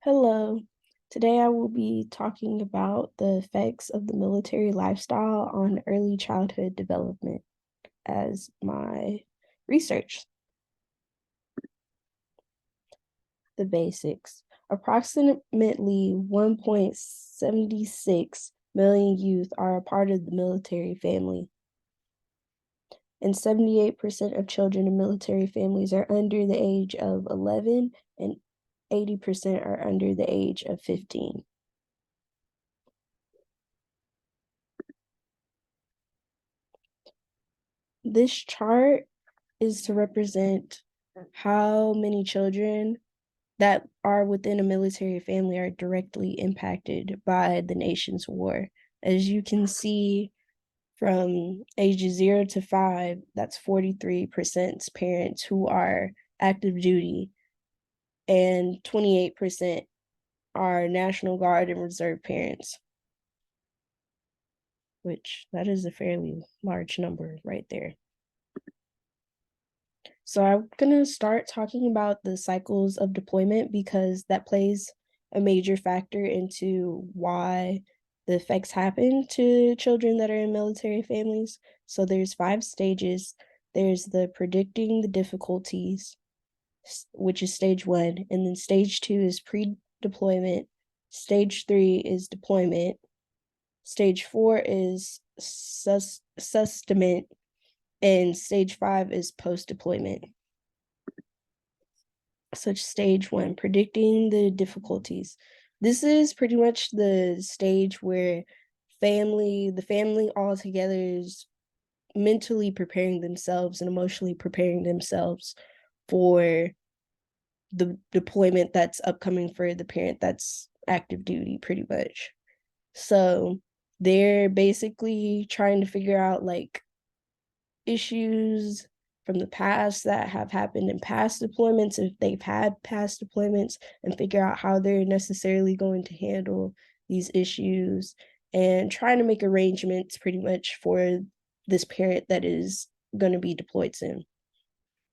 Hello. Today I will be talking about the effects of the military lifestyle on early childhood development as my research. The basics. Approximately 1.76 million youth are a part of the military family, and 78% of children in military families are under the age of 11, and 80% are under the age of 15. This chart is to represent how many children that are within a military family are directly impacted by the nation's war. As you can see, from ages 0 to 5, that's 43% parents who are active duty, and 28% are National Guard and Reserve parents, which that is a fairly large number right there. So I'm going to start talking about the cycles of deployment because that plays a major factor into why the effects happen to children that are in military families. So there's 5 stages. There's the predicting the difficulties, which is stage 1, and then stage 2 is pre-deployment. Stage 3 is deployment. Stage 4 is sustenance, and stage 5 is post-deployment. Such stage 1, predicting the difficulties. This is pretty much the stage where the family all together is mentally preparing themselves and emotionally preparing themselves for the deployment that's upcoming for the parent that's active duty, pretty much. So they're basically trying to figure out like issues from the past that have happened in past deployments, if they've had past deployments, and figure out how they're necessarily going to handle these issues, and trying to make arrangements pretty much for this parent that is going to be deployed soon.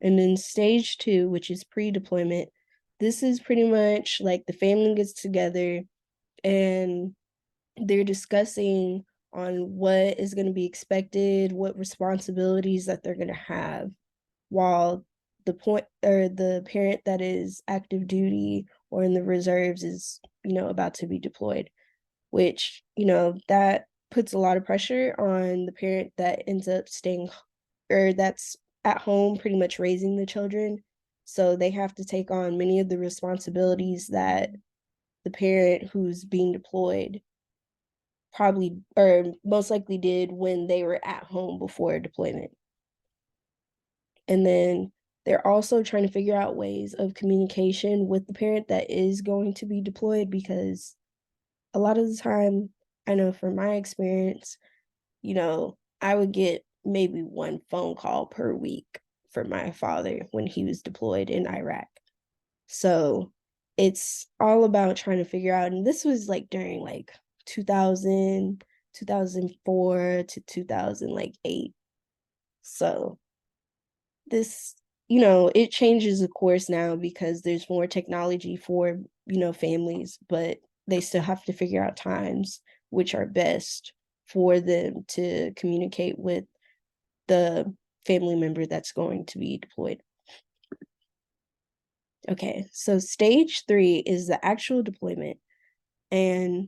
And then stage 2, which is pre-deployment, this is pretty much like the family gets together and they're discussing on what is going to be expected, what responsibilities that they're going to have, while the parent that is active duty or in the reserves is, about to be deployed, which, that puts a lot of pressure on the parent that ends up staying or that's at home pretty much raising the children. So they have to take on many of the responsibilities that the parent who's being deployed probably or most likely did when they were at home before deployment. And then they're also trying to figure out ways of communication with the parent that is going to be deployed, because a lot of the time, I know from my experience, I would get maybe one phone call per week from my father when he was deployed in Iraq. So it's all about trying to figure out, and this was like during like 2000, 2004 to 2008. So this, it changes of course now because there's more technology for, families, but they still have to figure out times which are best for them to communicate with the family member that's going to be deployed. Okay, so stage 3 is the actual deployment, and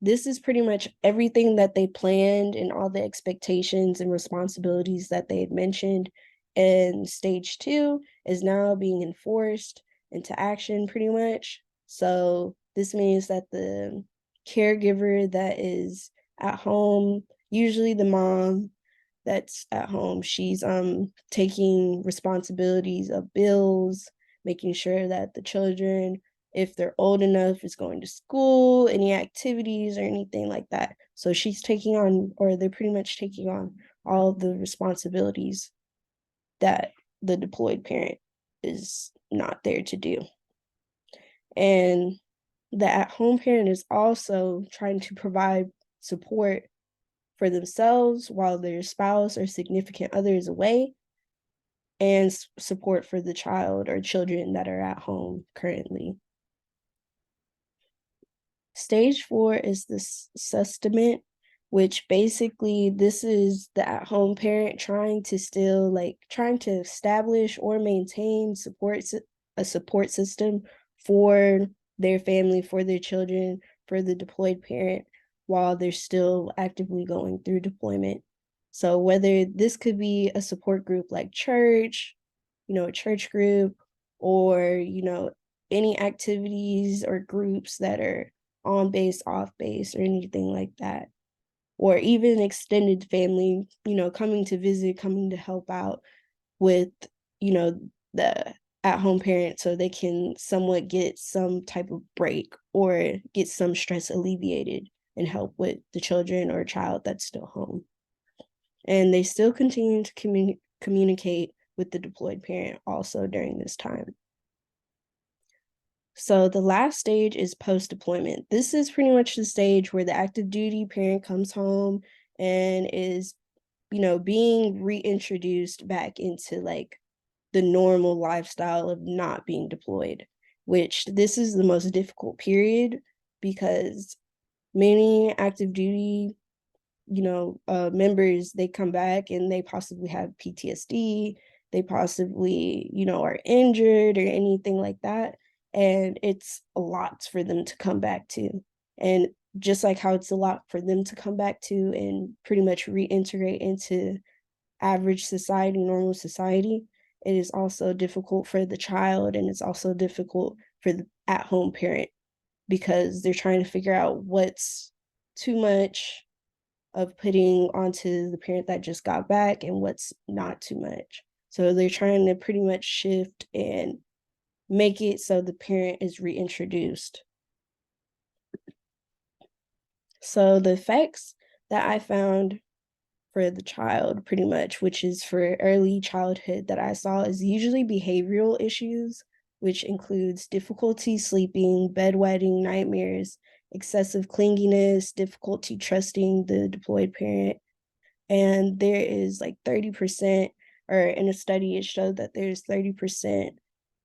this is pretty much everything that they planned and all the expectations and responsibilities that they had mentioned. And stage 2 is now being enforced into action pretty much. So this means that the caregiver that is at home, usually the mom that's at home, she's taking responsibilities of bills, making sure that the children, if they're old enough, is going to school, any activities or anything like that. So she's taking on, or they're pretty much taking on all of the responsibilities that the deployed parent is not there to do. And the at-home parent is also trying to provide support for themselves while their spouse or significant other is away, and support for the child or children that are at home currently. Stage 4 is the sustainment, which basically this is the at-home parent trying to establish or maintain a support system for their family, for their children, for the deployed parent while they're still actively going through deployment. So whether this could be a support group like church, a church group, or, any activities or groups that are on base, off base, or anything like that. Or even extended family, coming to visit, coming to help out with, the at-home parent so they can somewhat get some type of break or get some stress alleviated and help with the children or child that's still home. And they still continue to communicate with the deployed parent also during this time. So the last stage is post-deployment. This is pretty much the stage where the active duty parent comes home and is, being reintroduced back into like the normal lifestyle of not being deployed, which this is the most difficult period because many active duty members, they come back and they possibly have PTSD, they possibly, are injured or anything like that. And it's a lot for them to come back to. And just like how it's a lot for them to come back to and pretty much reintegrate into average society, normal society, it is also difficult for the child and it's also difficult for the at-home parent because they're trying to figure out what's too much of putting onto the parent that just got back and what's not too much. So they're trying to pretty much shift and make it so the parent is reintroduced. So the effects that I found for the child pretty much, which is for early childhood that I saw, is usually behavioral issues, which includes difficulty sleeping, bedwetting, nightmares, excessive clinginess, difficulty trusting the deployed parent. And there is like 30%, or in a study, it showed that there's 30%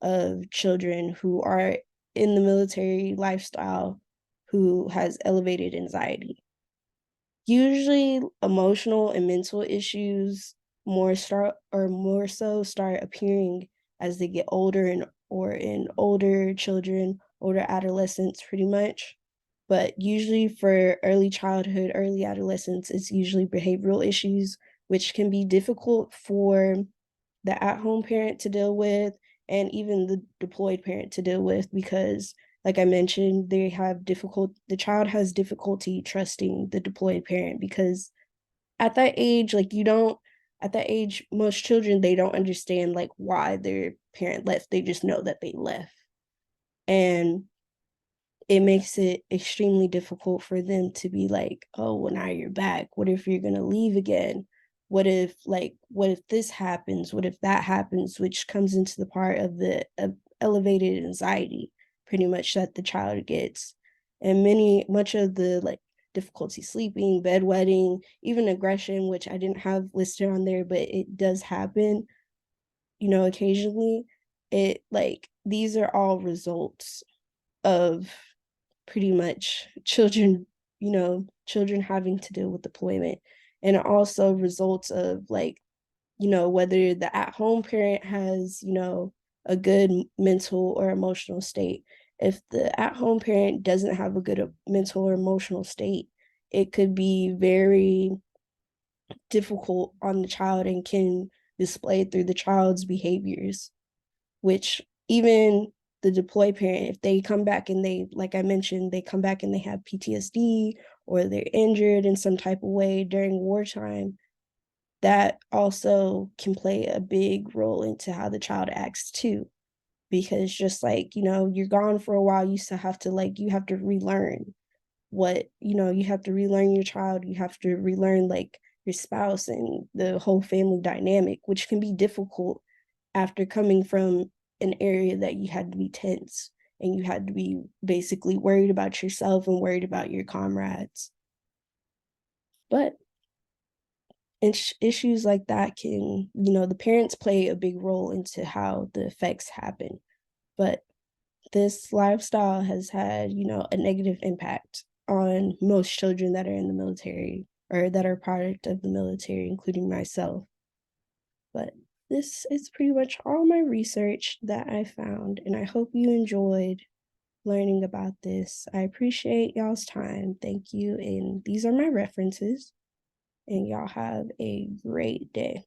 of children who are in the military lifestyle who has elevated anxiety. Usually emotional and mental issues more so start appearing as they get older and or in older children, older adolescents pretty much. But usually for early childhood, early adolescence, it's usually behavioral issues, which can be difficult for the at-home parent to deal with and even the deployed parent to deal with because like I mentioned, the child has difficulty trusting the deployed parent because at that age, most children, they don't understand like why their parent left. They just know that they left. And it makes it extremely difficult for them to be like, oh, well, now you're back. What if you're going to leave again? What if this happens? What if that happens? Which comes into the part of the elevated anxiety, pretty much that the child gets. And much of the like difficulty sleeping, bedwetting, even aggression, which I didn't have listed on there, but it does happen, occasionally. These are all results of pretty much children having to deal with deployment. And it also results of whether the at-home parent has, a good mental or emotional state. If the at-home parent doesn't have a good mental or emotional state, it could be very difficult on the child and can display through the child's behaviors, which even the deployed parent, if they come back and they, like I mentioned, they come back and they have PTSD or they're injured in some type of way during wartime, that also can play a big role into how the child acts too. Because just like, you're gone for a while, you still have to you have to relearn you have to relearn your child, you have to relearn like your spouse and the whole family dynamic, which can be difficult after coming from an area that you had to be tense and you had to be basically worried about yourself and worried about your comrades. But issues like that can, the parents play a big role into how the effects happen. But this lifestyle has had, a negative impact on most children that are in the military or that are product of the military, including myself. But this is pretty much all my research that I found, and I hope you enjoyed learning about this. I appreciate y'all's time. Thank you. And these are my references, and y'all have a great day.